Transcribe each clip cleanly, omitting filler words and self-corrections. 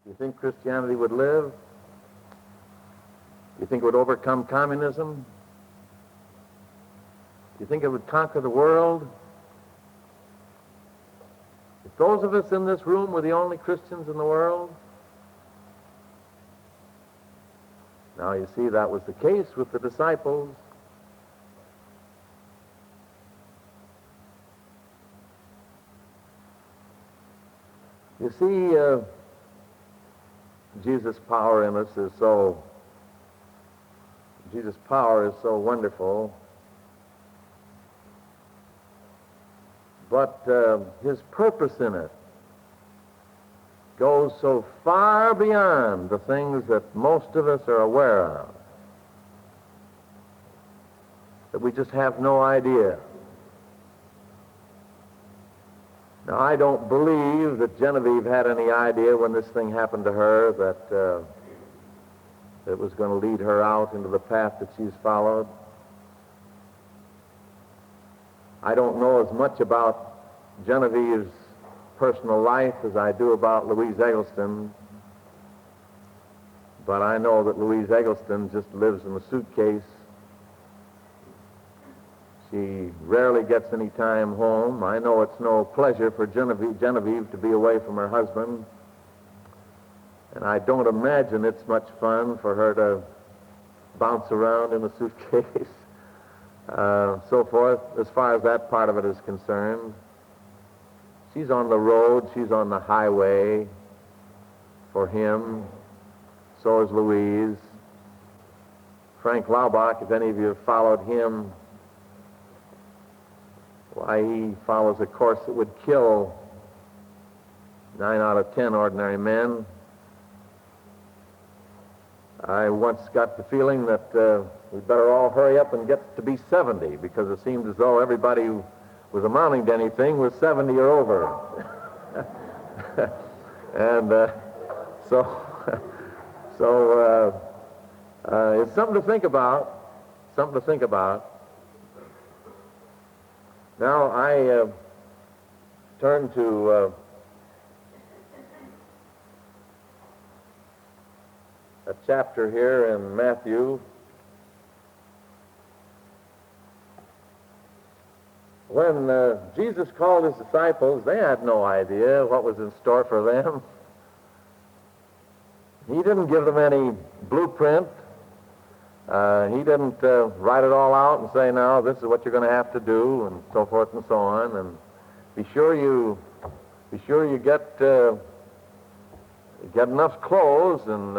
Do you think Christianity would live? Do you think it would overcome communism? Do you think it would conquer the world? If those of us in this room were the only Christians in the world? Now, you see, that was the case with the disciples. You see, Jesus' power in us is so wonderful. But his purpose in it goes so far beyond the things that most of us are aware of that we just have no idea. Now, I don't believe that Genevieve had any idea when this thing happened to her that it was going to lead her out into the path that she's followed. I don't know as much about Genevieve's personal life as I do about Louise Eggleston, but I know that Louise Eggleston just lives in a suitcase. She rarely gets any time home. I know it's no pleasure for Genevieve to be away from her husband, and I don't imagine it's much fun for her to bounce around in a suitcase. So forth, as far as that part of it is concerned. She's on the road, she's on the highway for him. So is Louise. Frank Laubach, if any of you have followed him, why, he follows a course that would kill 9 out of 10 ordinary men. I once got the feeling that we'd better all hurry up and get to be 70, because it seemed as though everybody who was amounting to anything was 70 or over. And it's something to think about. Now, I turn to a chapter here in Matthew. When Jesus called his disciples, they had no idea what was in store for them. He didn't give them any blueprint. He didn't write it all out and say, now, this is what you're going to have to do, and so forth and so on. And be sure you get enough clothes, and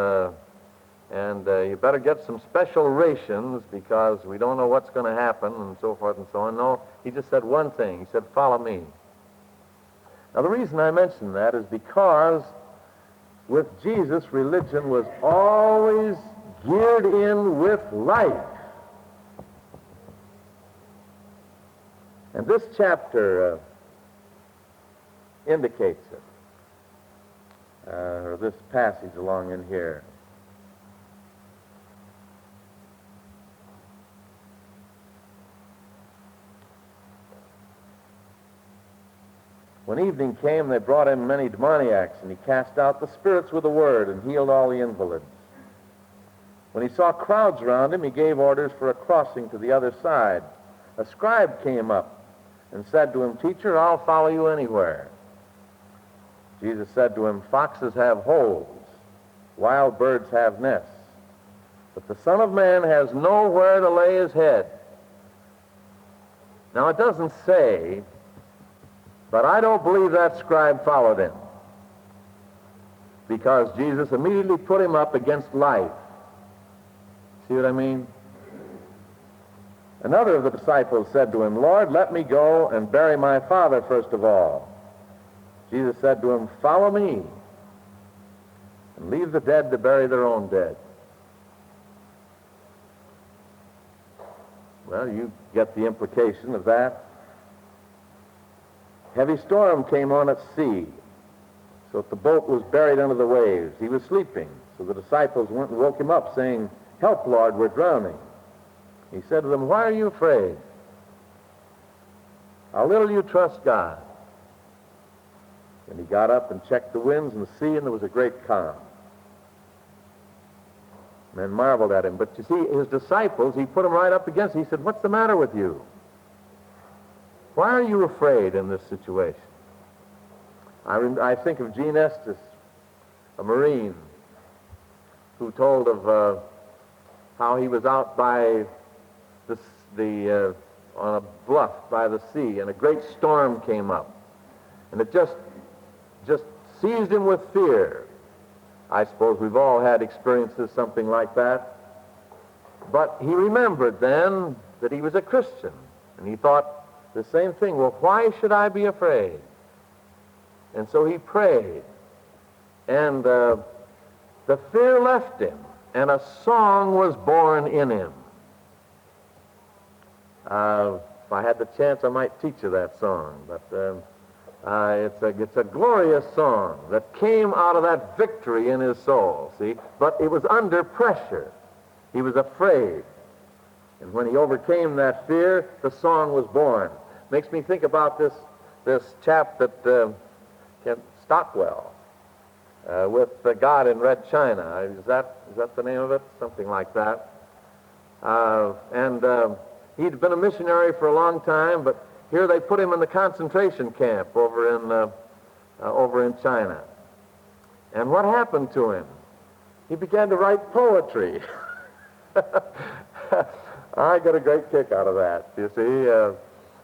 you better get some special rations, because we don't know what's going to happen, and so forth and so on. No, he just said one thing. He said, follow me. Now, the reason I mention that is because with Jesus, religion was always geared in with life. And this chapter indicates it, or this passage along in here. When evening came, they brought him many demoniacs, and he cast out the spirits with a word and healed all the invalids. When he saw crowds around him, he gave orders for a crossing to the other side. A scribe came up and said to him, Teacher, I'll follow you anywhere. Jesus said to him, Foxes have holes, wild birds have nests, but the Son of Man has nowhere to lay his head. Now, it doesn't say, but I don't believe that scribe followed him, because Jesus immediately put him up against life. See what I mean? Another of the disciples said to him, Lord, let me go and bury my father first of all. Jesus said to him, Follow me, and leave the dead to bury their own dead. Well, you get the implication of that. Heavy storm came on at sea, so that the boat was buried under the waves. He was sleeping, so the disciples went and woke him up, saying, Help, Lord, we're drowning. He said to them, Why are you afraid? How little you trust God. And he got up and checked the winds and the sea, and there was a great calm. Men marveled at him. But you see, his disciples, he put them right up against it. He said, "What's the matter with you? Why are you afraid in this situation?" I think of Gene Estes, a Marine, who told of how he was out by on a bluff by the sea, and a great storm came up, and it just seized him with fear. I suppose we've all had experiences something like that. But he remembered then that he was a Christian, and he thought the same thing. Well, why should I be afraid? And so he prayed, and the fear left him, and a song was born in him. If I had the chance, I might teach you that song, but it's a glorious song that came out of that victory in his soul, see? But it was under pressure. He was afraid. And when he overcame that fear, the song was born. Makes me think about this chap that Stockwell with God in Red China. Is that the name of it? Something like that. He'd been a missionary for a long time, but here they put him in the concentration camp over in China. And what happened to him? He began to write poetry. I got a great kick out of that, you see,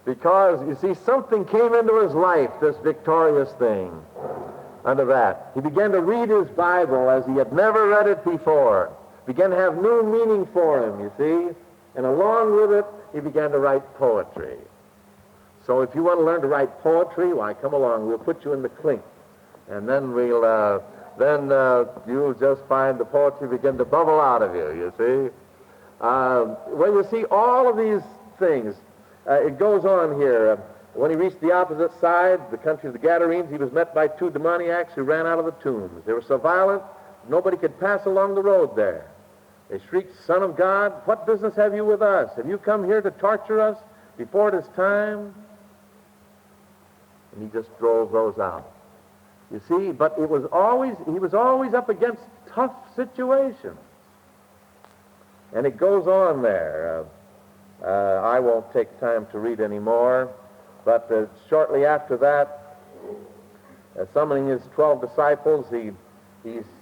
because, you see, something came into his life, this victorious thing, under that. He began to read his Bible as he had never read it before. Began to have new meaning for him, you see, and along with it, he began to write poetry. So if you want to learn to write poetry, why, come along. We'll put you in the clink. And then you'll just find the poetry begin to bubble out of you see. Well, you see, all of these things, it goes on here. When he reached the opposite side, the country of the Gadarenes, he was met by two demoniacs who ran out of the tombs. They were so violent, nobody could pass along the road there. They shrieked, "Son of God, what business have you with us? Have you come here to torture us before it is time?" And he just drove those out. You see, but he was always up against tough situations. And it goes on there. I won't take time to read any more, but shortly after that, summoning his 12 disciples, he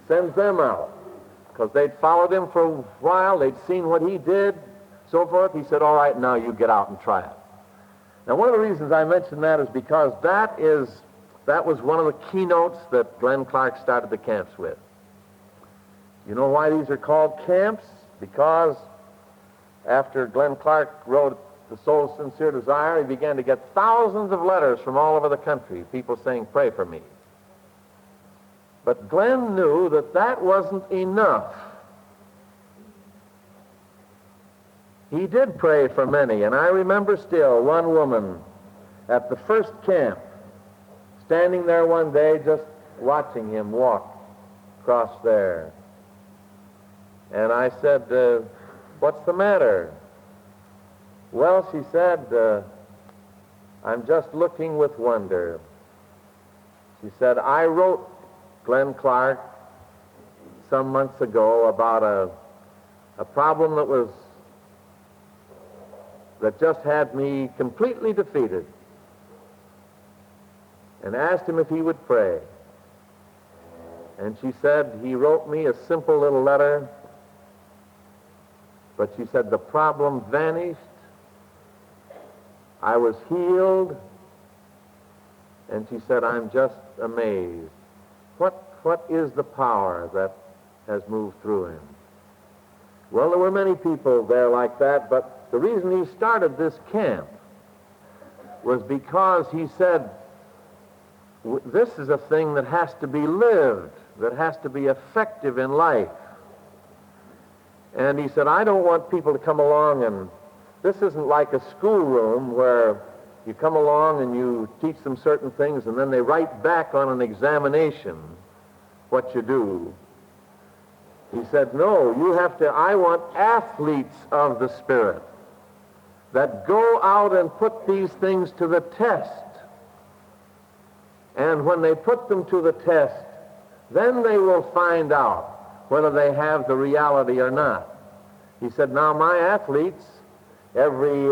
sends them out, because they'd followed him for a while, they'd seen what he did, so forth. He said, "All right, now you get out and try it." Now, one of the reasons I mention that is because that was one of the keynotes that Glenn Clark started the camps with. You know why these are called camps? Because after Glenn Clark wrote The Soul's Sincere Desire, he began to get thousands of letters from all over the country, people saying, "Pray for me." But Glenn knew that that wasn't enough. He did pray for many, and I remember still one woman at the first camp standing there one day just watching him walk across there. And I said, "What's the matter?" "Well," she said, "I'm just looking with wonder." She said, "I wrote Glenn Clark some months ago about a problem that just had me completely defeated, and asked him if he would pray. And she said, he wrote me a simple little letter, but she said the problem vanished, I was healed, and she said, I'm just amazed. What is the power that has moved through him? Well, there were many people there like that, but the reason he started this camp was because he said, this is a thing that has to be lived, that has to be effective in life. And he said, I don't want people to come along and this isn't like a schoolroom where you come along and you teach them certain things and then they write back on an examination what you do. He said, no, I want athletes of the Spirit that go out and put these things to the test And when they put them to the test, then they will find out whether they have the reality or not. He said, now my athletes, every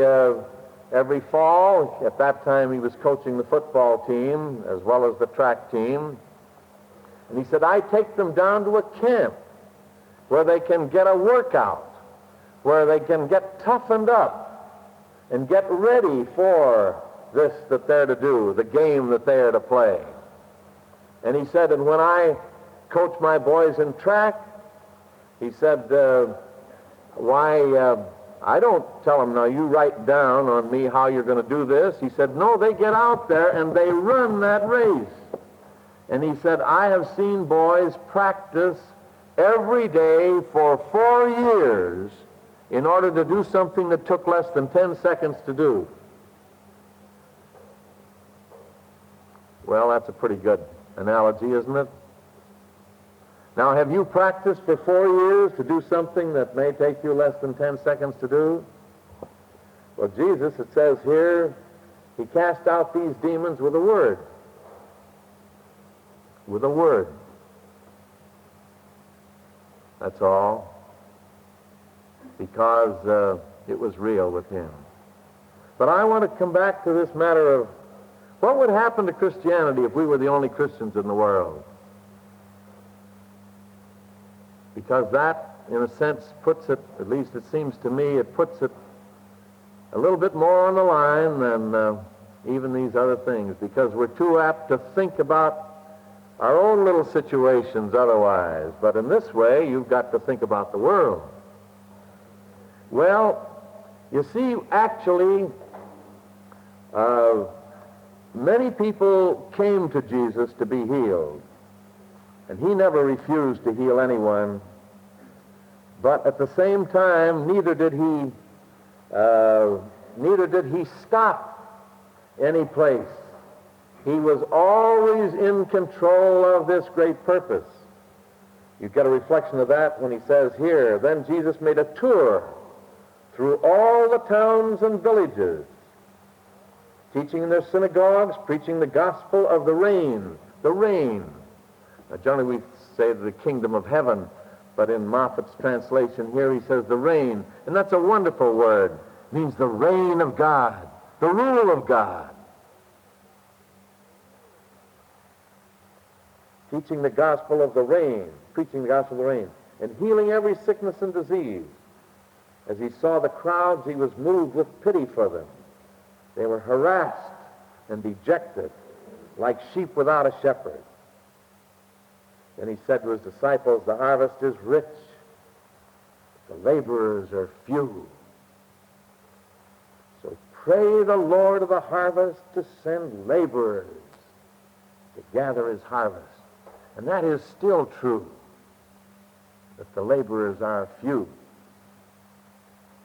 fall, at that time he was coaching the football team as well as the track team, and he said, I take them down to a camp where they can get a workout, where they can get toughened up and get ready for this that they're to do, the game that they are to play. And he said, and when I coach my boys in track, he said, I don't tell them, now you write down on me how you're going to do this. He said, no, they get out there and they run that race. And he said, I have seen boys practice every day for 4 years in order to do something that took less than 10 seconds to do. Well, that's a pretty good analogy, isn't it? Now, have you practiced for 4 years to do something that may take you less than 10 seconds to do? Well, Jesus, it says here, he cast out these demons with a word. With a word. That's all. Because it was real with him. But I want to come back to this matter of what would happen to Christianity if we were the only Christians in the world? Because that, in a sense, puts it, at least it seems to me, it puts it a little bit more on the line than even these other things, because we're too apt to think about our own little situations otherwise. But in this way, you've got to think about the world. Well, you see, actually, many people came to Jesus to be healed, and he never refused to heal anyone. But at the same time, neither did he stop any place. He was always in control of this great purpose. You get a reflection of that when he says here, then Jesus made a tour through all the towns and villages, teaching in their synagogues, preaching the gospel of the reign. The reign. Now, generally we say the kingdom of heaven, but in Moffat's translation here he says the reign. And that's a wonderful word. It means the reign of God, the rule of God. Teaching the gospel of the reign, preaching the gospel of the reign, and healing every sickness and disease. As he saw the crowds, he was moved with pity for them. They were harassed and dejected, like sheep without a shepherd. Then he said to his disciples, the harvest is rich, the laborers are few. So pray the Lord of the harvest to send laborers to gather his harvest. And that is still true, that the laborers are few,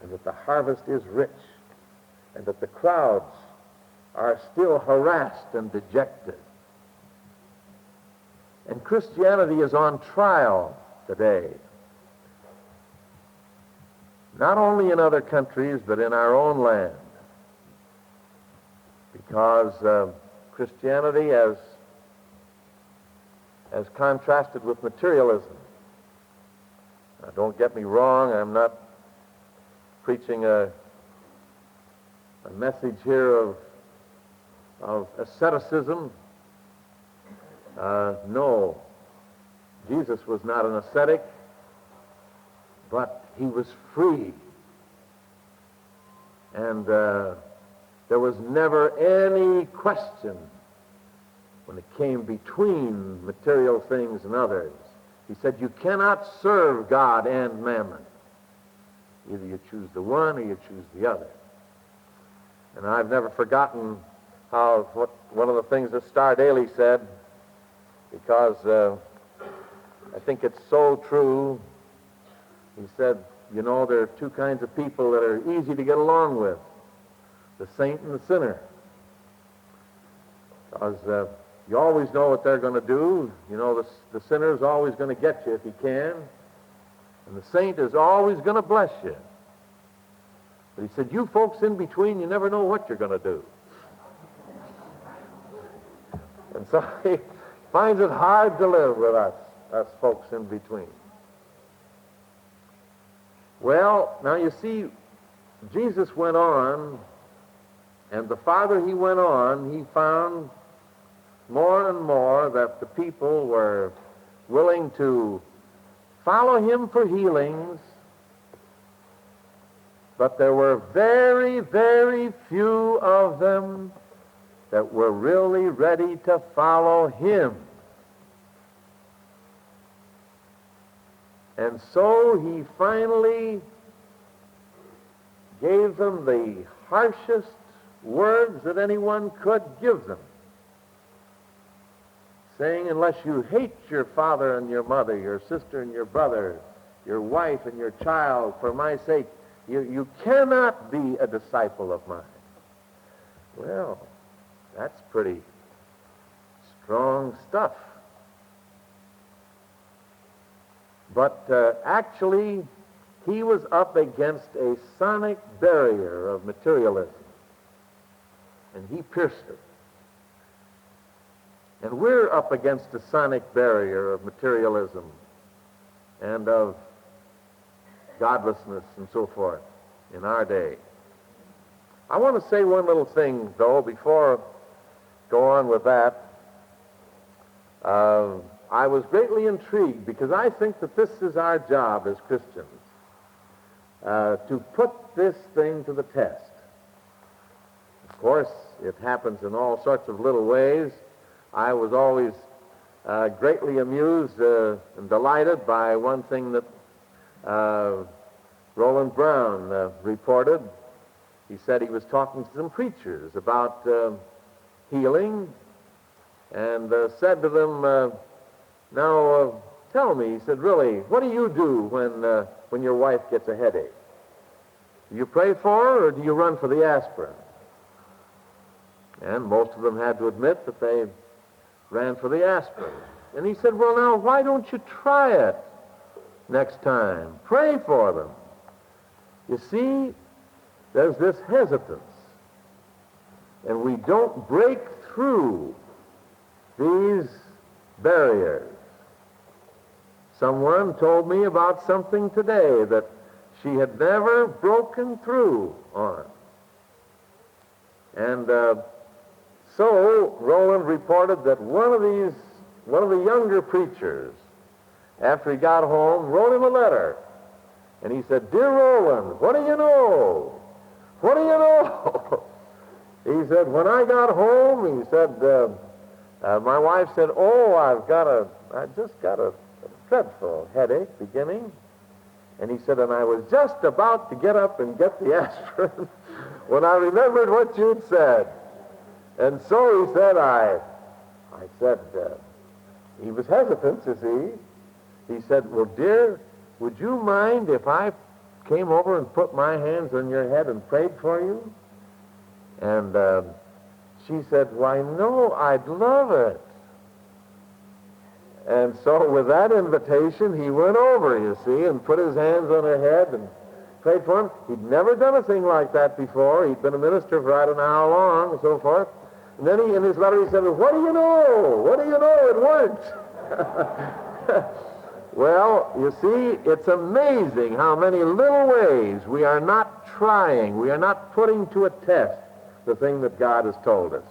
and that the harvest is rich, and that the crowds are still harassed and dejected. And Christianity is on trial today. Not only in other countries, but in our own land. Because Christianity, as contrasted with materialism. Now, don't get me wrong, I'm not preaching a message here of asceticism. No, Jesus was not an ascetic, but he was free. And there was never any question when it came between material things and others. He said, you cannot serve God and mammon. Either you choose the one or you choose the other. And I've never forgotten one of the things that Starr Daily said, because I think it's so true. He said, you know, there are two kinds of people that are easy to get along with, the saint and the sinner. Because you always know what they're going to do. You know, the sinner is always going to get you if he can, and the saint is always going to bless you. But he said, you folks in between, you never know what you're going to do. And so he finds it hard to live with us folks in between. Well, now you see, Jesus went on, and the farther he went on, he found more and more that the people were willing to follow him for healings, but there were very, very few of them that were really ready to follow him. And so he finally gave them the harshest words that anyone could give them, saying, unless you hate your father and your mother, your sister and your brother, your wife and your child, for my sake, you cannot be a disciple of mine. Well, that's pretty strong stuff. But actually, he was up against a sonic barrier of materialism, and he pierced it. And we're up against a sonic barrier of materialism and of godlessness and so forth in our day. I want to say one little thing, though, before I go on with that. I was greatly intrigued because I think that this is our job as Christians, to put this thing to the test. Of course, it happens in all sorts of little ways. I was always greatly amused and delighted by one thing that Roland Brown reported. He said he was talking to some preachers about healing, and said to them, now tell me, he said, really, what do you do when your wife gets a headache? Do you pray for her, or do you run for the aspirin? And most of them had to admit that they ran for the aspirin. And he said, well, now, why don't you try it next time? Pray for them. You see, there's this hesitance, and we don't break through these barriers. Someone told me about something today that she had never broken through on. And so Roland reported that one of the younger preachers, after he got home, wrote him a letter. And he said, dear Roland, what do you know? What do you know? He said, when I got home, he said, my wife said, oh, I just got a dreadful headache beginning. And he said, and I was just about to get up and get the aspirin when I remembered what you'd said. And so he said, I said, he was hesitant, you see. He said, well, dear, would you mind if I came over and put my hands on your head and prayed for you? And she said, why, no, I'd love it. And so with that invitation, he went over, you see, and put his hands on her head and prayed for him. He'd never done a thing like that before. He'd been a minister for I don't know how long and so forth. And then in his letter, he said, what do you know? What do you know? It worked. Well, you see, it's amazing how many little ways we are not trying, we are not putting to a test the thing that God has told us.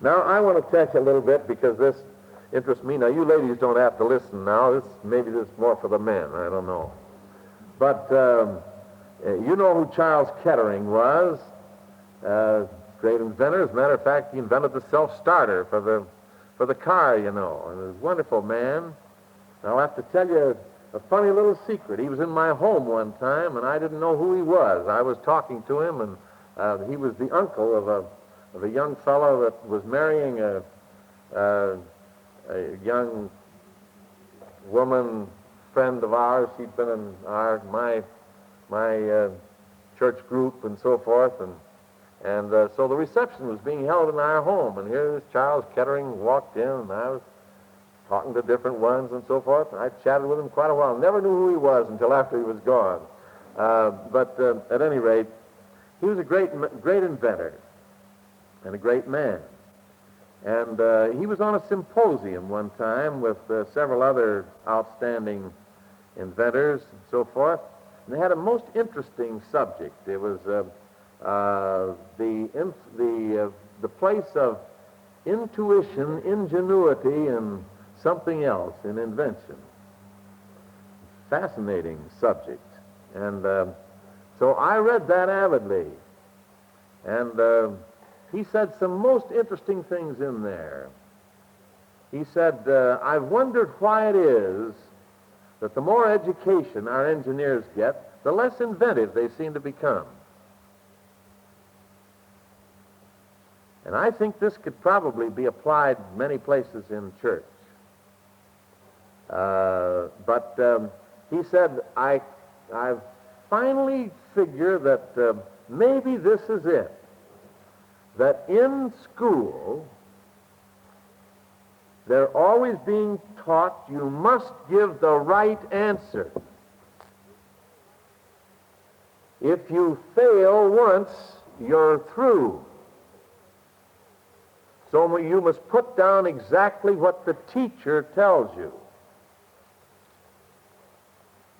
Now, I want to tell you a little bit because this interests me. Now, you ladies don't have to listen now. Maybe this is more for the men. I don't know. But you know who Charles Kettering was. Great inventor. As a matter of fact, he invented the self-starter for the car, you know. And he was a wonderful man. I'll have to tell you a funny little secret. He was in my home one time, and I didn't know who he was. I was talking to him, and he was the uncle of a young fellow that was marrying a young woman friend of ours. She'd been in my church group and so forth, and so the reception was being held in our home, and here's Charles Kettering walked in, and I was talking to different ones and so forth, and I chatted with him quite a while. Never knew who he was until after he was gone. But at any rate, he was a great inventor and a great man. And he was on a symposium one time with several other outstanding inventors and so forth. And they had a most interesting subject. It was the place of intuition, ingenuity, and something else in invention. Fascinating subject. And so I read that avidly. And he said some most interesting things in there. He said, I've wondered why it is that the more education our engineers get, the less inventive they seem to become. And I think this could probably be applied many places in church. But he said, I've finally figured that maybe this is it. That in school, they're always being taught you must give the right answer. If you fail once, you're through. So you must put down exactly what the teacher tells you.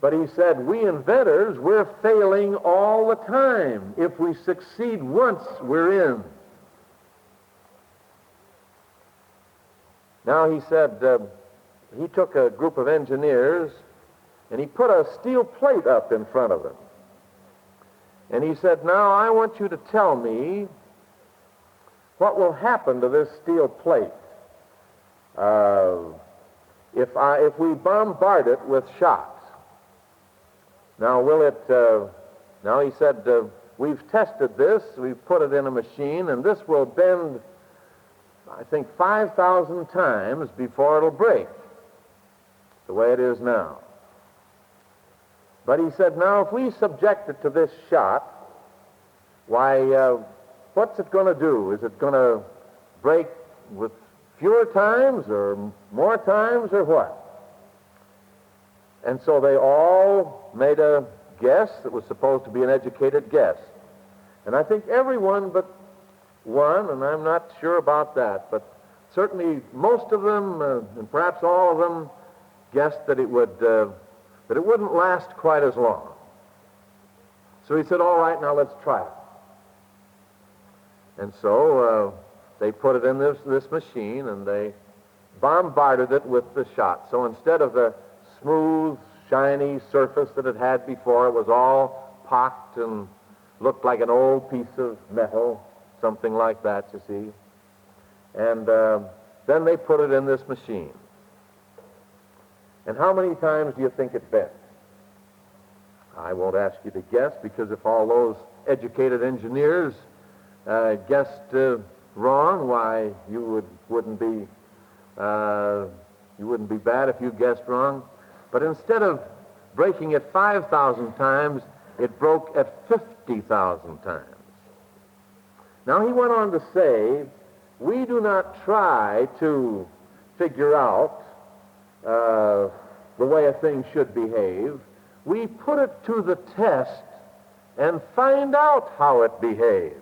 But he said, we inventors, we're failing all the time. If we succeed once, we're in. Now, he said, he took a group of engineers and he put a steel plate up in front of them. And he said, now I want you to tell me what will happen to this steel plate if we bombard it with shots. Now, will it, now he said, we've tested this, we've put it in a machine, and this will bend, I think, 5,000 times before it'll break, the way it is now. But he said, now, if we subject it to this shot, why, what's it going to do? Is it going to break with fewer times or more times or what? And so they all made a guess that was supposed to be an educated guess. And I think everyone but one, and I'm not sure about that, but certainly most of them, and perhaps all of them, guessed that it wouldn't last quite as long. So he said, all right, now let's try it. And so they put it in this machine, and they bombarded it with the shot. So instead of the smooth, shiny surface that it had before, it was all pocked and looked like an old piece of metal, something like that, you see. And then they put it in this machine. And how many times do you think it bent? I won't ask you to guess, because if all those educated engineers guessed wrong, why you wouldn't be bad if you guessed wrong. But instead of breaking it 5,000 times, it broke at 50,000 times. Now he went on to say, we do not try to figure out the way a thing should behave. We put it to the test and find out how it behaves.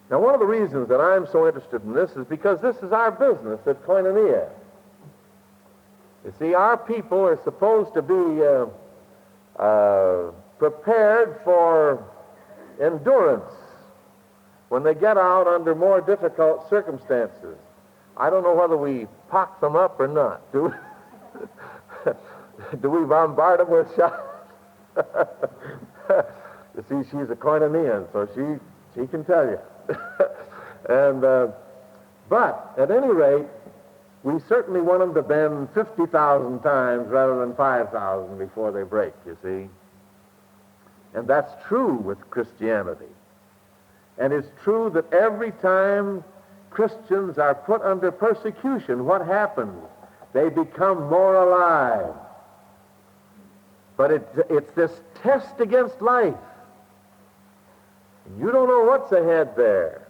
Now, one of the reasons that I'm so interested in this is because this is our business at Koinonia. You see, our people are supposed to be prepared for endurance when they get out under more difficult circumstances. I don't know whether we pock them up or not. Do we bombard them with shots? You see, she's a Koinonian, so she can tell you. And but at any rate, we certainly want them to bend 50,000 times rather than 5,000 before they break, you see. And that's true with Christianity. And it's true that every time Christians are put under persecution, what happens? They become more alive. But it's this test against life. You don't know what's ahead there.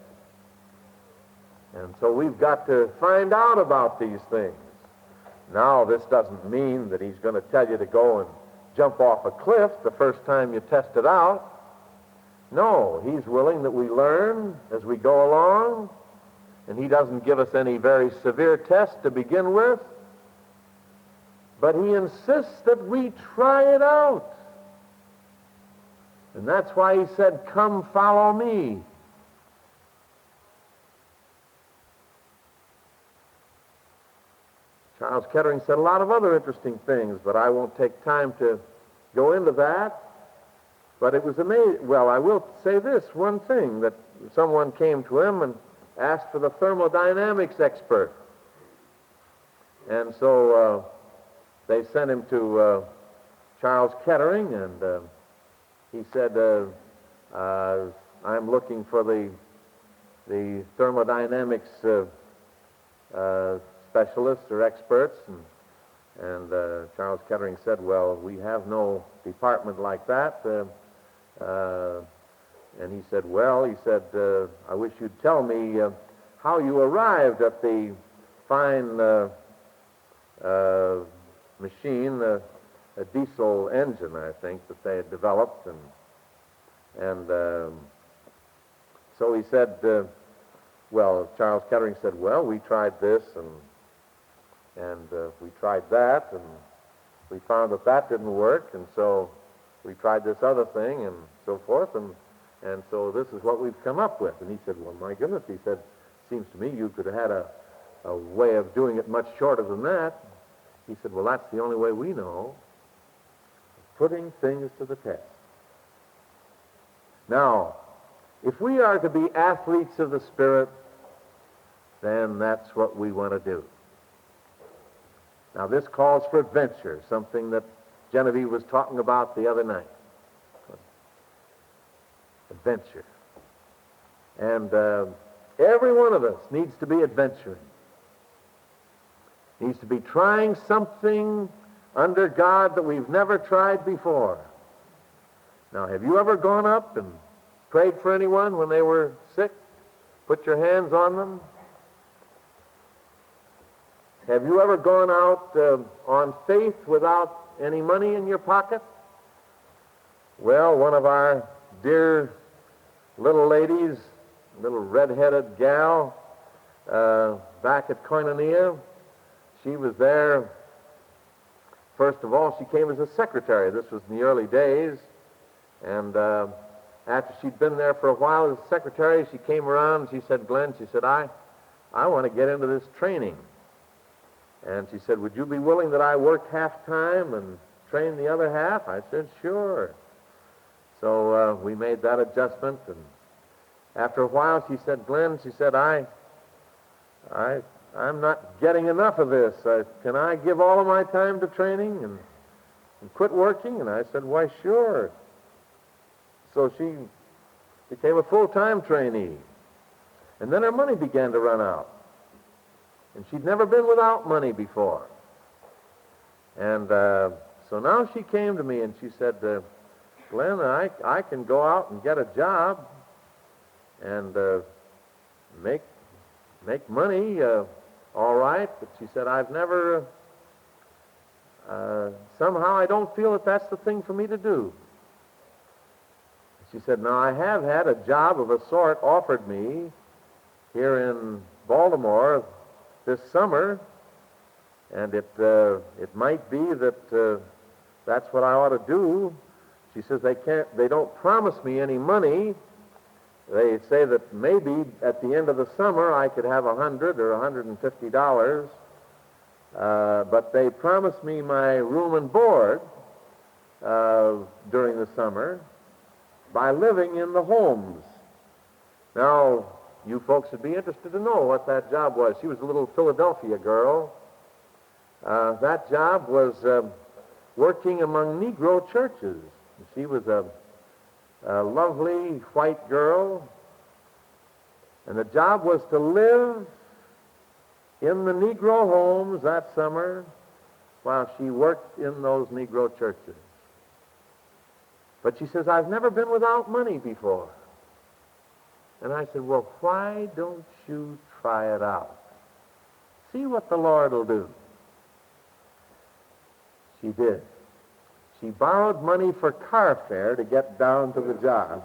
And so we've got to find out about these things. Now, this doesn't mean that he's going to tell you to go and jump off a cliff the first time you test it out. No, he's willing that we learn as we go along, and he doesn't give us any very severe test to begin with, but he insists that we try it out. And that's why he said, "Come, follow me." Charles Kettering said a lot of other interesting things, but I won't take time to go into that. But it was amazing. Well, I will say this one thing, that someone came to him and asked for the thermodynamics expert. And so they sent him to Charles Kettering, and he said, "I'm looking for the thermodynamics specialists or experts." And Charles Kettering said, "Well, we have no department like that." And he said, "Well," he said, "I wish you'd tell me how you arrived at the fine machine, a diesel engine, I think, that they had developed." And so he said, well, Charles Kettering said, "Well, we tried this, and we tried that, and we found that didn't work, and so we tried this other thing, and so forth, and so this is what we've come up with." And he said, "Well, my goodness," he said, "seems to me you could have had a way of doing it much shorter than that." He said, "Well, that's the only way we know, putting things to the test." Now, if we are to be athletes of the Spirit, then that's what we want to do. Now, this calls for adventure, something that Genevieve was talking about the other night. Adventure. And every one of us needs to be adventuring. Needs to be trying something under God that we've never tried before. Now, have you ever gone up and prayed for anyone when they were sick? Put your hands on them? Have you ever gone out on faith without any money in your pocket? Well, one of our dear little ladies, little red-headed gal, back at Koinonia, she was there. First of all, she came as a secretary. This was in the early days. And after she'd been there for a while as a secretary, she came around and she said, "Glenn," she said, I want to get into this training. And she said, "Would you be willing that I work half-time and train the other half?" I said, "Sure." So we made that adjustment. And after a while, she said, "Glenn," she said, I'm not getting enough of this. Can I give all of my time to training and quit working?" And I said, "Why, sure." So she became a full-time trainee. And then her money began to run out. And she'd never been without money before. And so now she came to me and she said, "Glenn, I can go out and get a job and make money, all right." But she said, "I've never, somehow I don't feel that that's the thing for me to do." She said, "Now, I have had a job of a sort offered me here in Baltimore this summer, and it might be that that's what I ought to do." She says, they don't promise me any money. They say that maybe at the end of the summer I could have $100 or $150, but they promise me my room and board during the summer by living in the homes. Now, you folks would be interested to know what that job was. She was a little Philadelphia girl. That job was working among Negro churches. She was a lovely white girl, and the job was to live in the Negro homes that summer while she worked in those Negro churches. But she says, "I've never been without money before." And I said, "Well, why don't you try it out? See what the Lord will do." She did. She borrowed money for car fare to get down to the job.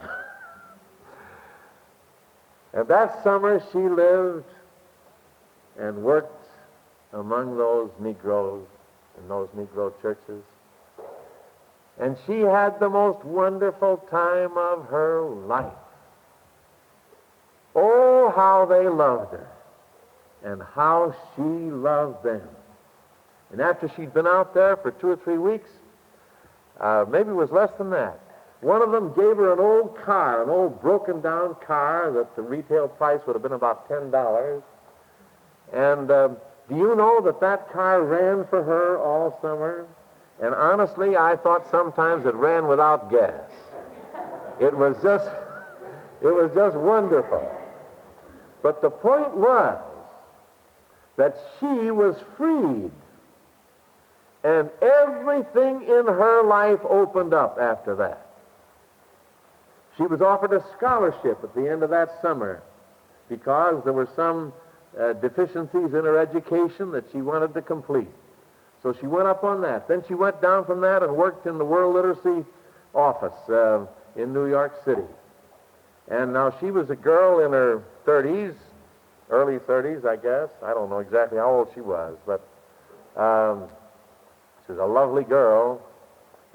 And that summer she lived and worked among those Negroes in those Negro churches. And she had the most wonderful time of her life. Oh, how they loved her, and how she loved them. And after she'd been out there for 2 or 3 weeks, maybe it was less than that, one of them gave her an old car, an old broken-down car that the retail price would have been about $10. And do you know that car ran for her all summer? And honestly, I thought sometimes it ran without gas. It was just wonderful. But the point was that she was freed. And everything in her life opened up after that. She was offered a scholarship at the end of that summer because there were some deficiencies in her education that she wanted to complete. So she went up on that. Then she went down from that and worked in the World Literacy office in New York City. And now she was a girl in her 30s, early 30s, I guess. I don't know exactly how old she was, but she was a lovely girl.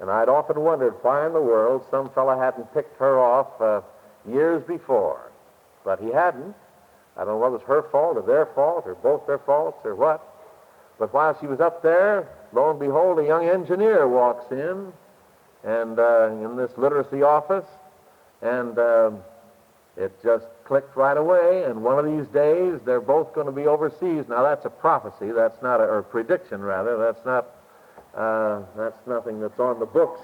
And I'd often wondered why in the world some fella hadn't picked her off years before. But he hadn't. I don't know whether it was her fault or their fault or both their faults or what. But while she was up there, lo and behold, a young engineer walks in this literacy office, and it just clicked right away, and one of these days they're both going to be overseas. Now that's a prophecy, that's not or prediction rather, that's nothing that's on the books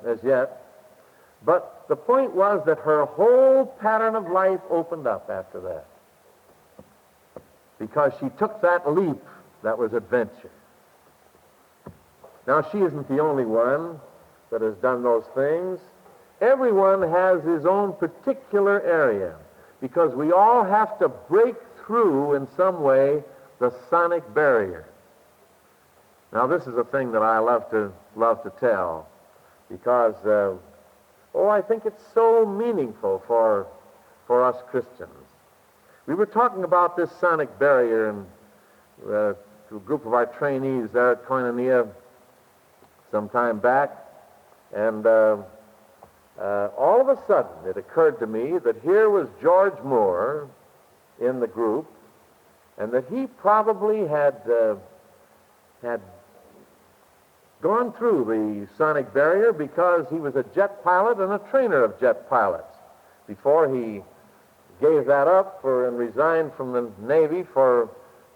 as yet. But the point was that her whole pattern of life opened up after that, because she took that leap that was adventure. Now, she isn't the only one that has done those things. Everyone has his own particular area, because we all have to break through in some way the sonic barrier. Now, this is a thing that I love to tell, because I think it's so meaningful for us Christians. We were talking about this sonic barrier to a group of our trainees there at Koinonia some time back, and all of a sudden it occurred to me that here was George Moore in the group, and that he probably had gone through the sonic barrier because he was a jet pilot and a trainer of jet pilots before he gave that up and resigned from the Navy for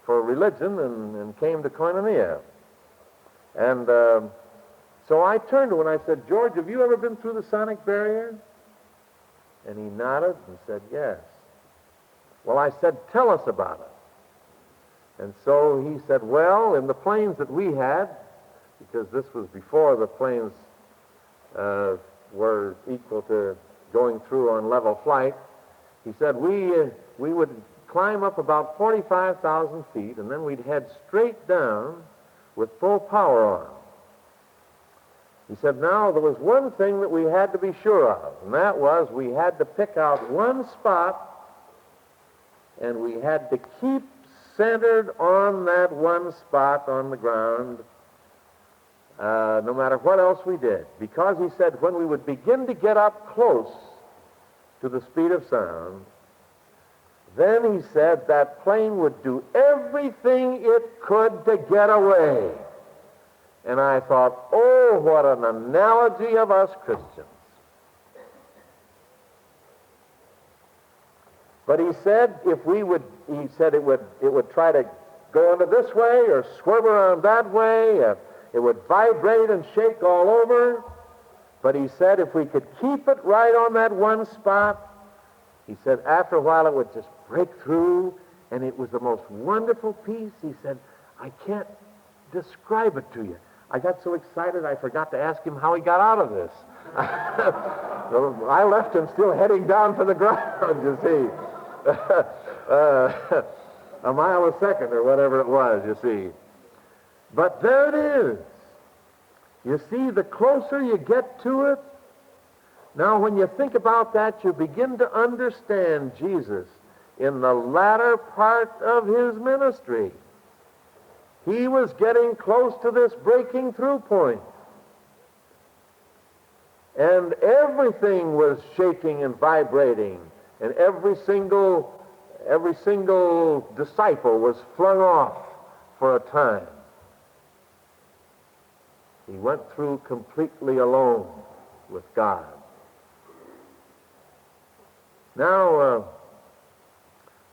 religion and came to Koinonia. And so I turned to him and I said, "George, have you ever been through the sonic barrier?" And he nodded and said, "Yes." Well, I said, "Tell us about it." And so he said, "Well, in the planes that we had," because this was before the planes were equal to going through on level flight, he said, we would climb up about 45,000 feet, and then we'd head straight down with full power on. He said, now, there was one thing that we had to be sure of, and that was we had to pick out one spot, and we had to keep centered on that one spot on the ground, no matter what else we did. Because, he said, when we would begin to get up close to the speed of sound, then he said that plane would do everything it could to get away. And I thought, oh, what an analogy of us Christians. But he said it would try to go into this way or swerve around that way. It would vibrate and shake all over. But he said if we could keep it right on that one spot, he said after a while it would just break through, and it was the most wonderful piece. He said, I can't describe it to you. I got so excited I forgot to ask him how he got out of this. I left him still heading down to the ground, you see. A mile a second or whatever it was, you see. But there it is. You see, the closer you get to it, Now, when you think about that, you begin to understand Jesus in the latter part of his ministry. He was getting close to this breaking through point. And everything was shaking and vibrating, and every single disciple was flung off for a time. He went through completely alone with God. Now,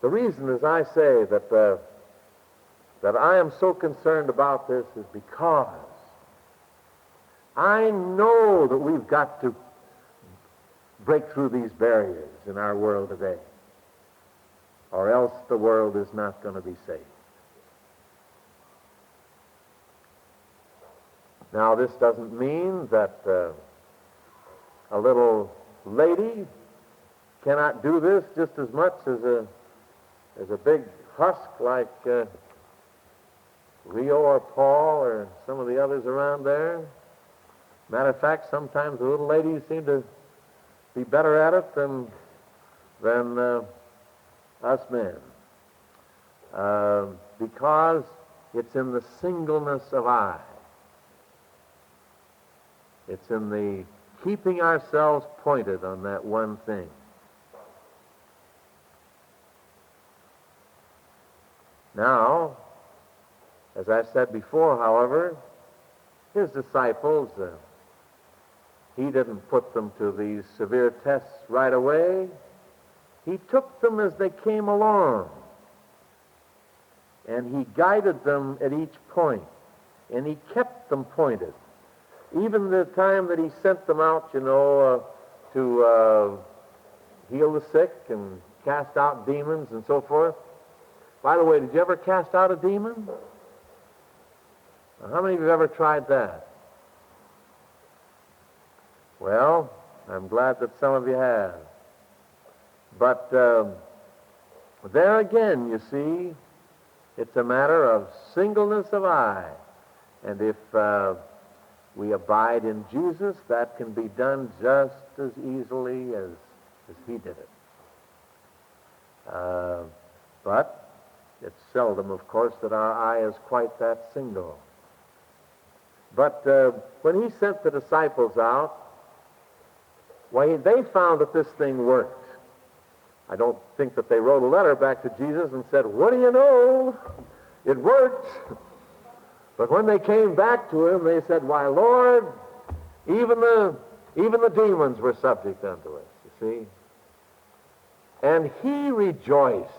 the reason, as I say, that I am so concerned about this is because I know that we've got to break through these barriers in our world today, or else the world is not going to be saved. Now, this doesn't mean that a little lady cannot do this just as much as a big husk like Rio or Paul or some of the others around there. Matter of fact, sometimes the little ladies seem to be better at it than us men, because it's in the singleness of eye. It's in the keeping ourselves pointed on that one thing. Now, as I said before, however, his disciples, he didn't put them to these severe tests right away. He took them as they came along, and he guided them at each point, and he kept them pointed. Even the time that he sent them out, to heal the sick and cast out demons and so forth. By the way, did you ever cast out a demon? How many of you have ever tried that? Well, I'm glad that some of you have. But there again, you see, it's a matter of singleness of eye. And if we abide in Jesus, that can be done just as easily as he did it. But it's seldom, of course, that our eye is quite that single. But when he sent the disciples out, why, they found that this thing worked. I don't think that they wrote a letter back to Jesus and said, "What do you know? It worked." But when they came back to him, they said, "Why, Lord, even the demons were subject unto us," you see. And he rejoiced.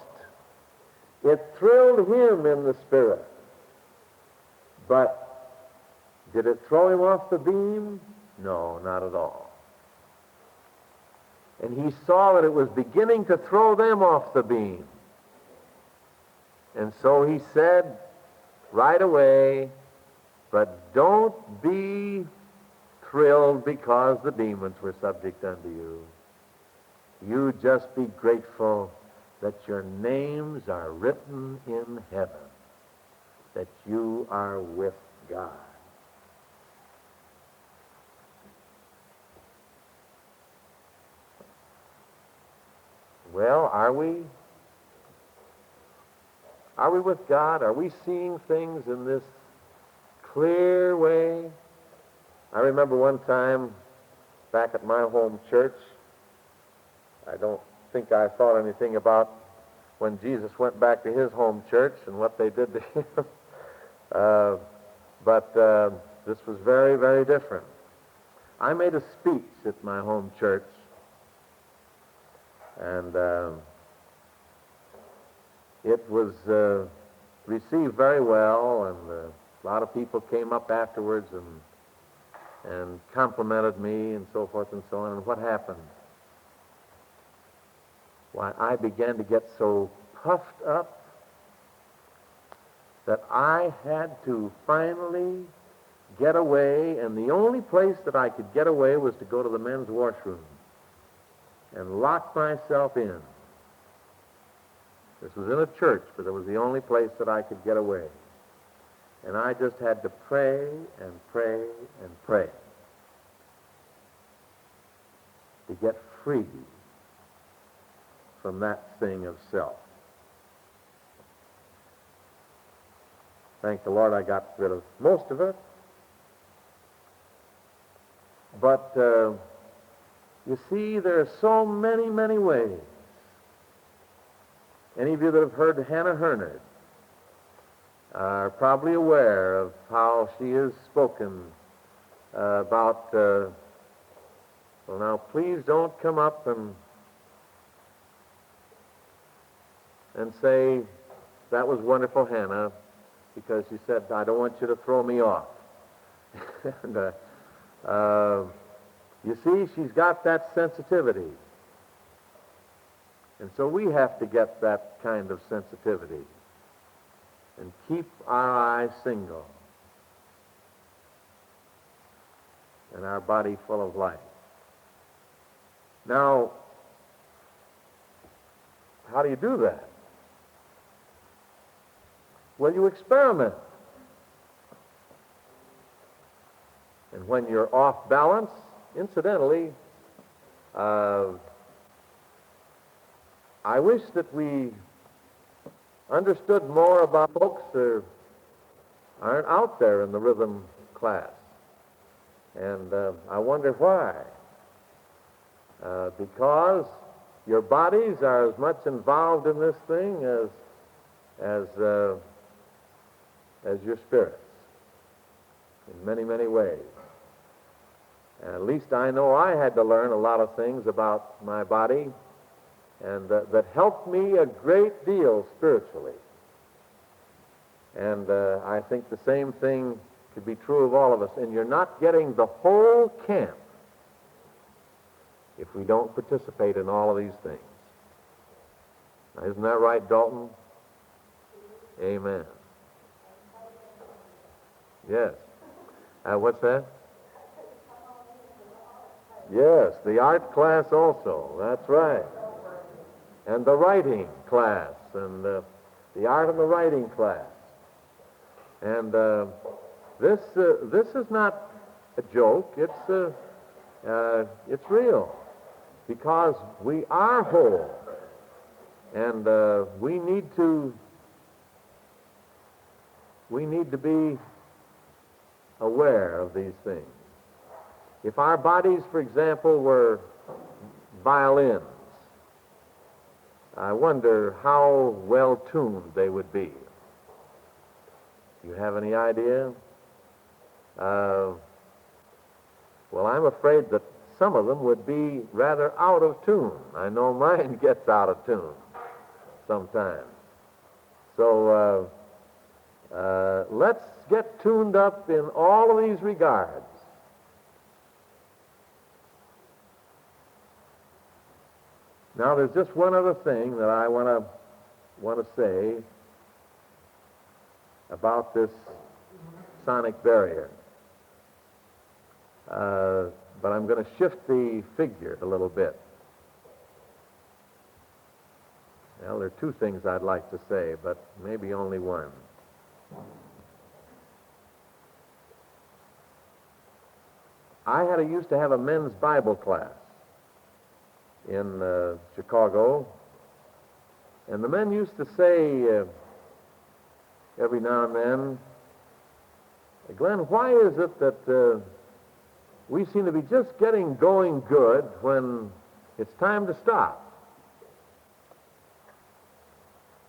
It thrilled him in the spirit. But did it throw him off the beam? No, not at all. And he saw that it was beginning to throw them off the beam. And so he said right away, "But don't be thrilled because the demons were subject unto you. You just be grateful that your names are written in heaven, that you are with God." Well, are we with God? Are we seeing things in this clear way? I remember one time back at my home church, I don't think I thought anything about when Jesus went back to his home church and what they did to him. But this was very, very different. I made a speech at my home church, and it was received very well, and a lot of people came up afterwards and complimented me and so forth and so on. And what happened? Why, I began to get so puffed up that I had to finally get away, and the only place that I could get away was to go to the men's washroom and lock myself in. This was in a church, but it was the only place that I could get away. And I just had to pray and pray and pray. to get free from that thing of self. Thank the Lord I got rid of most of it. But you see, there are so many, many ways. Any of you that have heard Hannah Hurnard are probably aware of how she has spoken about, well, now, please don't come up and say, that was wonderful, Hannah, because she said, I don't want you to throw me off. And, you see, she's got that sensitivity. And so we have to get that kind of sensitivity and keep our eyes single and our body full of light. Now, how do you do that? Well, you experiment. And when you're off balance, incidentally, I wish that we understood more about folks that aren't out there in the rhythm class. And I wonder why. Because your bodies are as much involved in this thing as your spirits, in many, many ways. And at least I know I had to learn a lot of things about my body, and that helped me a great deal spiritually. And I think the same thing could be true of all of us. And you're not getting the whole camp if we don't participate in all of these things. Now, isn't that right, Dalton? Amen. Yes. What's that? Yes, the art class also. That's right. And the writing class, and the art and the writing class. And this is not a joke. It's real, because we are whole, and we need to be aware of these things. If our bodies, for example, were violins, I wonder how well tuned they would be. Do you have any idea? Well, I'm afraid that some of them would be rather out of tune. I know mine gets out of tune sometimes. So let's get tuned up in all of these regards. Now, there's just one other thing that I want to say about this sonic barrier. But I'm going to shift the figure a little bit. Well, there are two things I'd like to say, but maybe only one. I used to have a men's Bible class in Chicago, and the men used to say every now and then, Glenn, why is it that we seem to be just getting going good when it's time to stop?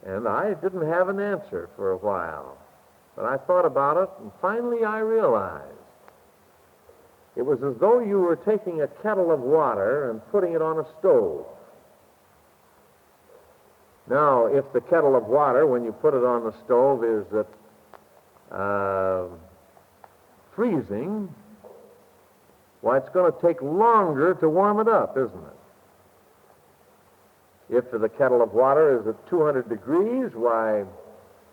And I didn't have an answer for a while, but I thought about it, and finally I realized it was as though you were taking a kettle of water and putting it on a stove. Now, if the kettle of water, when you put it on the stove, is freezing, well, it's going to take longer to warm it up, isn't it? If the kettle of water is at 200 degrees, why,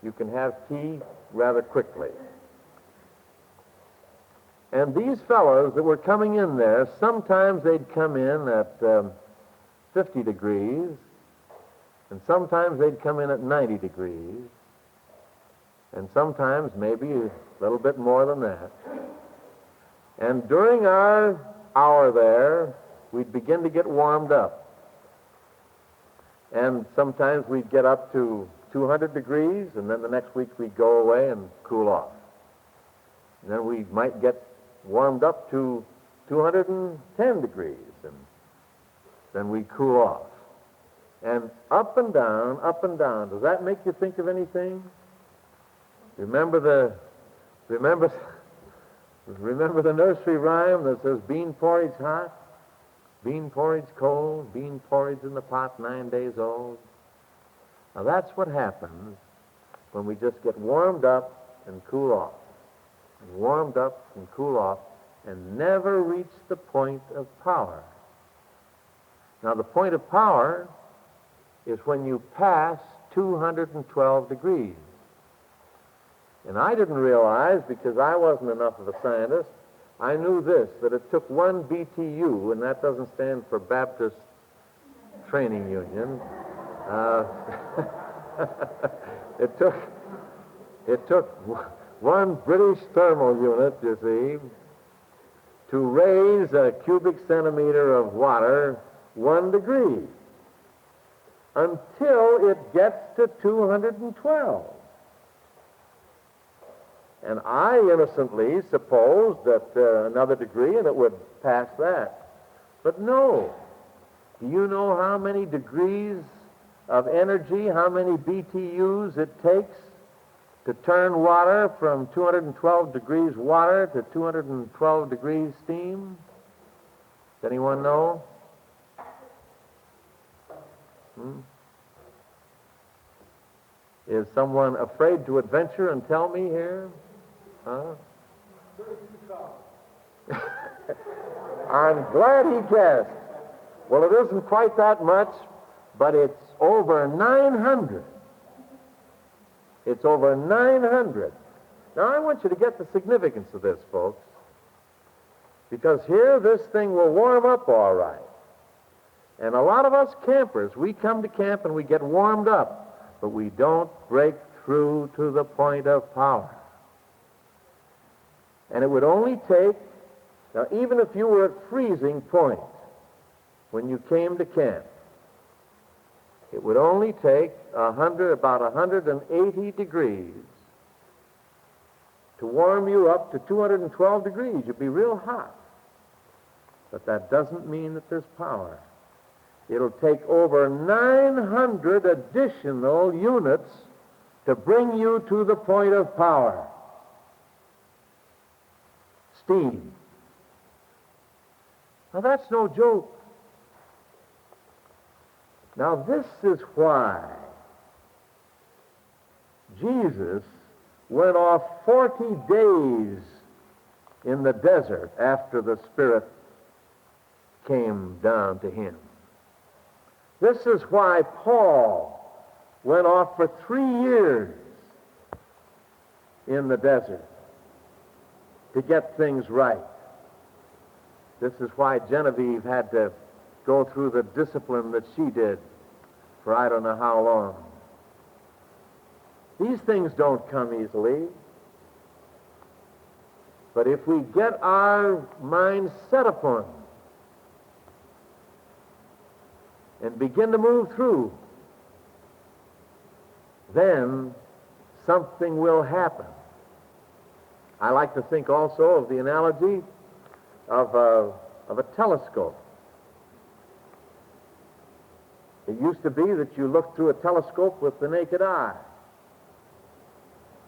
you can have tea rather quickly. And these fellows that were coming in there, sometimes they'd come in at 50 degrees, and sometimes they'd come in at 90 degrees, and sometimes maybe a little bit more than that. And during our hour there, we'd begin to get warmed up. And sometimes we'd get up to 200 degrees, and then the next week we'd go away and cool off. And then we might get warmed up to 210 degrees, and then we cool off. And up and down, up and down. Does that make you think of anything? Remember the nursery rhyme that says, bean porridge hot, bean porridge cold, bean porridge in the pot 9 days old? Now that's what happens when we just get warmed up and cool off, and warmed up and cool off, and never reach the point of power. Now the point of power is when you pass 212 degrees. And I didn't realize, because I wasn't enough of a scientist, I knew this, that it took one BTU, and that doesn't stand for Baptist Training Union. It took one British thermal unit, you see, to raise a cubic centimeter of water 1 degree until it gets to 212. And I innocently supposed that another degree and it would pass that. But no. Do you know how many degrees of energy, how many BTUs it takes to turn water from 212 degrees water to 212 degrees steam? Does anyone know? Is someone afraid to adventure and tell me here? Huh? I'm glad he guessed. Well, it isn't quite that much, but it's over 900. It's over 900. Now, I want you to get the significance of this, folks, because here this thing will warm up all right. And a lot of us campers, we come to camp and we get warmed up, but we don't break through to the point of power. And it would only take, now even if you were at freezing point when you came to camp, it would only take about 180 degrees to warm you up to 212 degrees. You'd be real hot. But that doesn't mean that there's power. It'll take over 900 additional units to bring you to the point of power. Steam. Now that's no joke. Now this is why Jesus went off 40 days in the desert after the Spirit came down to him. This is why Paul went off for 3 years in the desert to get things right. This is why Genevieve had to go through the discipline that she did for I don't know how long. These things don't come easily. But if we get our minds set upon them and begin to move through, then something will happen. I like to think also of the analogy of a telescope. It used to be that you looked through a telescope with the naked eye,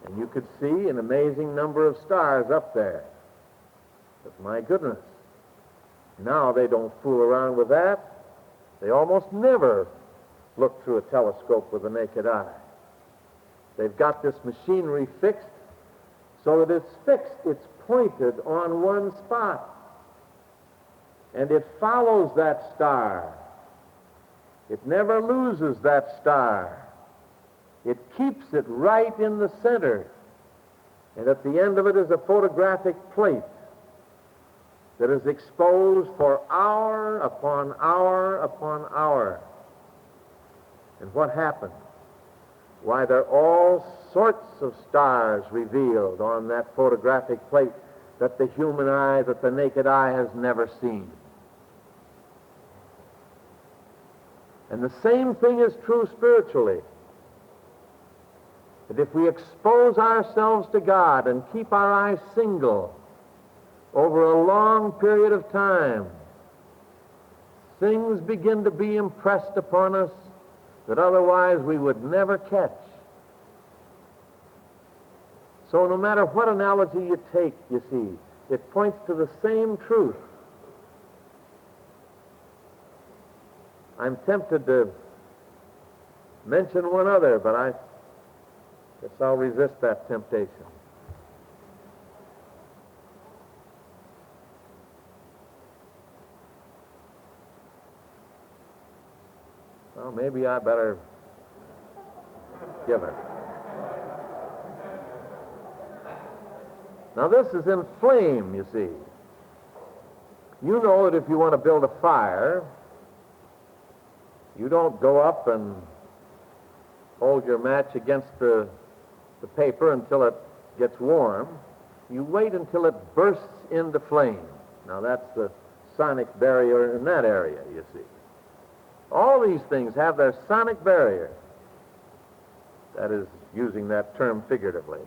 and you could see an amazing number of stars up there. But my goodness, now they don't fool around with that. They almost never look through a telescope with the naked eye. They've got this machinery fixed so that it's fixed, it's pointed on one spot. And it follows that star. It never loses that star. It keeps it right in the center. And at the end of it is a photographic plate that is exposed for hour upon hour upon hour. And what happens? Why, there are all sorts of stars revealed on that photographic plate that the human eye, that the naked eye has never seen. And the same thing is true spiritually. That if we expose ourselves to God and keep our eyes single over a long period of time, things begin to be impressed upon us that otherwise we would never catch. So no matter what analogy you take, you see, it points to the same truth. I'm tempted to mention one other, but I guess I'll resist that temptation. Well, maybe I better give it. Now, this is in flame, you see. You know that if you want to build a fire, you don't go up and hold your match against the paper until it gets warm. You wait until it bursts into flame. Now, that's the sonic barrier in that area, you see. All these things have their sonic barrier. That is, using that term figuratively.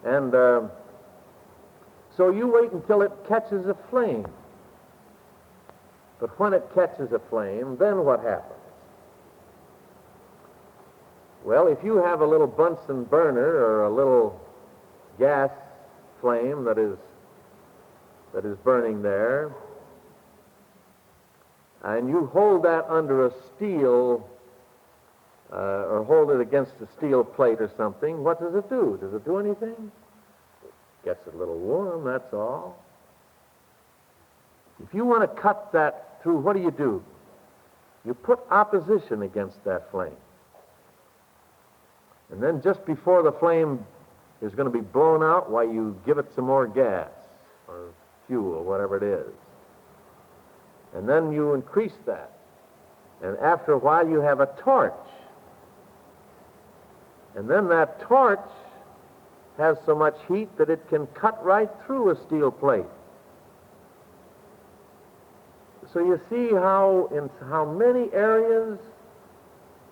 And so you wait until it catches a flame. But when it catches a flame, then what happens? Well, if you have a little Bunsen burner or a little gas flame that is burning there, and you hold that under a steel, or hold it against a steel plate or something, what does it do? Does it do anything? It gets a little warm, that's all. If you want to cut that through, what do? You put opposition against that flame. And then just before the flame is going to be blown out, why, you give it some more gas or fuel, whatever it is. And then you increase that. And after a while, you have a torch. And then that torch has so much heat that it can cut right through a steel plate. So you see how in how many areas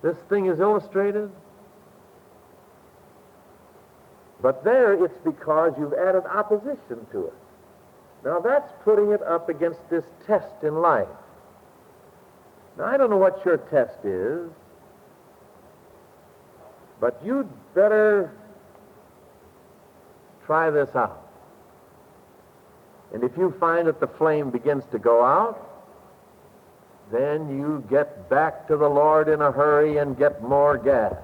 this thing is illustrated? But there it's because you've added opposition to it. Now that's putting it up against this test in life. Now I don't know what your test is, but you'd better try this out. And if you find that the flame begins to go out, then you get back to the Lord in a hurry and get more gas.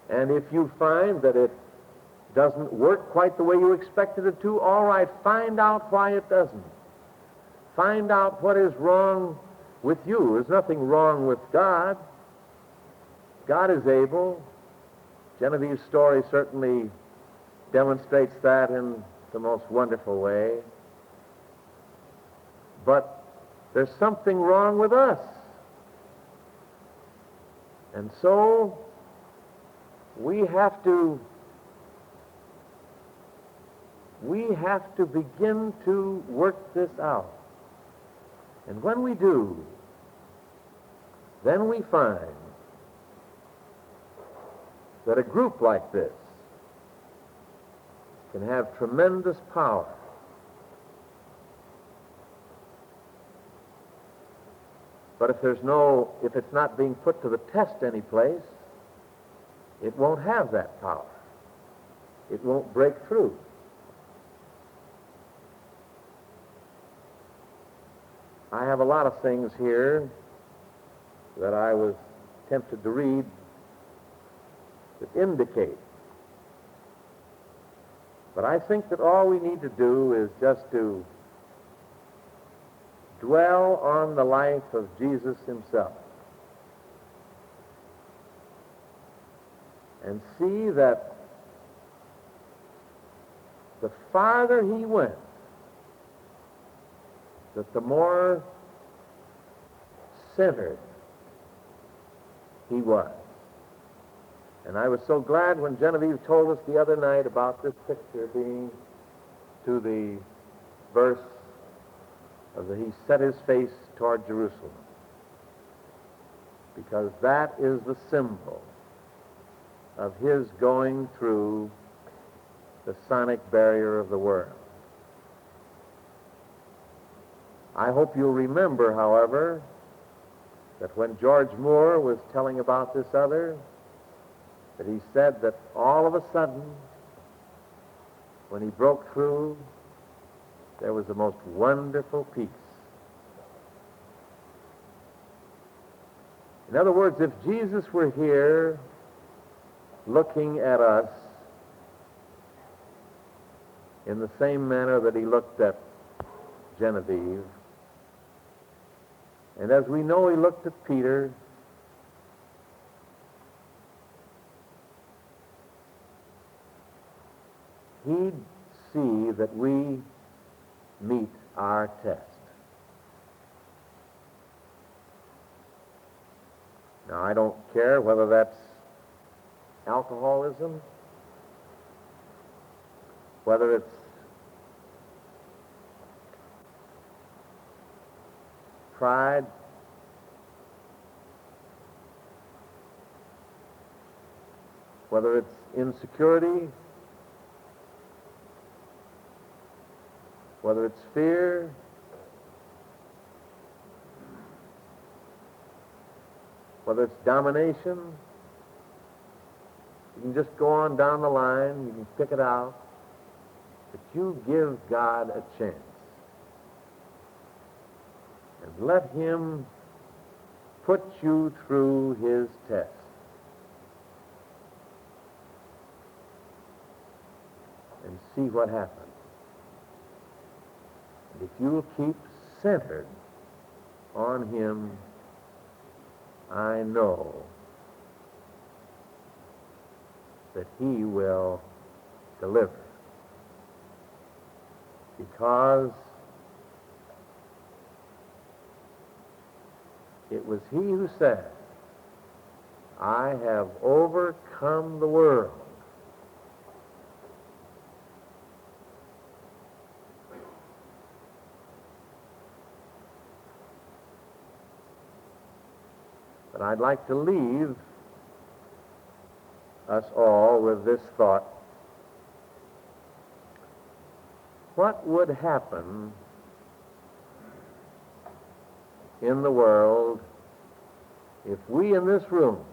And if you find that it doesn't work quite the way you expected it to, all right, find out why it doesn't. Find out what is wrong with you. There's nothing wrong with God. God is able. Genevieve's story certainly demonstrates that in the most wonderful way. But there's something wrong with us. And so we have to begin to work this out. And when we do, then we find that a group like this can have tremendous power. But if it's not being put to the test any place, it won't have that power. It won't break through. I have a lot of things here that I was tempted to read that indicate. But I think that all we need to do is just to dwell on the life of Jesus himself and see that the farther he went, that the more centered he was. And I was so glad when Genevieve told us the other night about this picture being to the verse he set his face toward Jerusalem, because that is the symbol of his going through the sonic barrier of the world. I hope you'll remember, however, that when George Moore was telling about this other, that he said that all of a sudden, when he broke through, there was the most wonderful peace. In other words, if Jesus were here looking at us in the same manner that he looked at Genevieve, and as we know he looked at Peter, he'd see that we meet our test. Now, I don't care whether that's alcoholism, whether it's pride, whether it's insecurity, whether it's fear, whether it's domination. You can just go on down the line, you can pick it out, but you give God a chance. And let him put you through his test. And see what happens. And if you'll keep centered on him, I know that he will deliver. Because it was he who said, I have overcome the world. But I'd like to leave us all with this thought. What would happen in the world if we in this room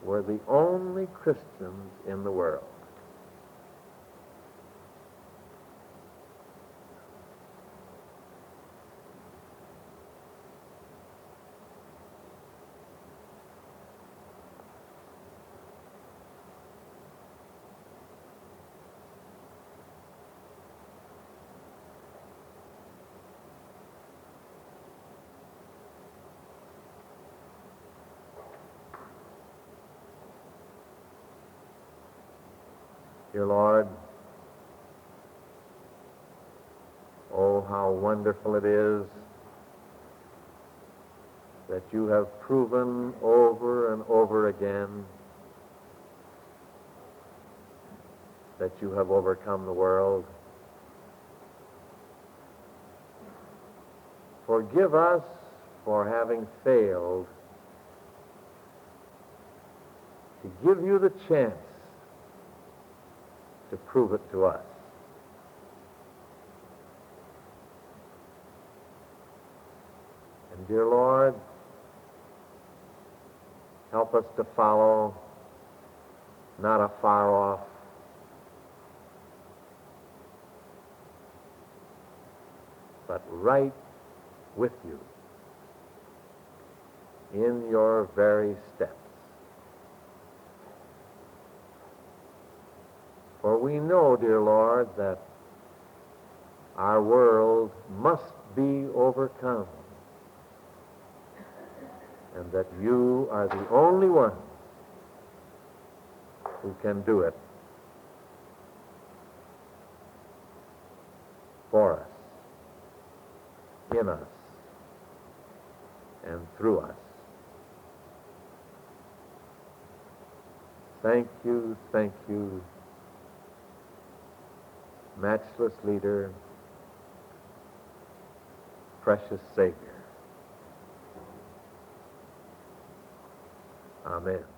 were the only Christians in the world? Dear Lord, oh, how wonderful it is that you have proven over and over again that you have overcome the world. Forgive us for having failed to give you the chance to prove it to us. And dear Lord, help us to follow not a far off, but right with you in your very steps. For we know, dear Lord, that our world must be overcome, and that you are the only one who can do it for us, in us, and through us. Thank you, matchless leader, precious Savior. Amen.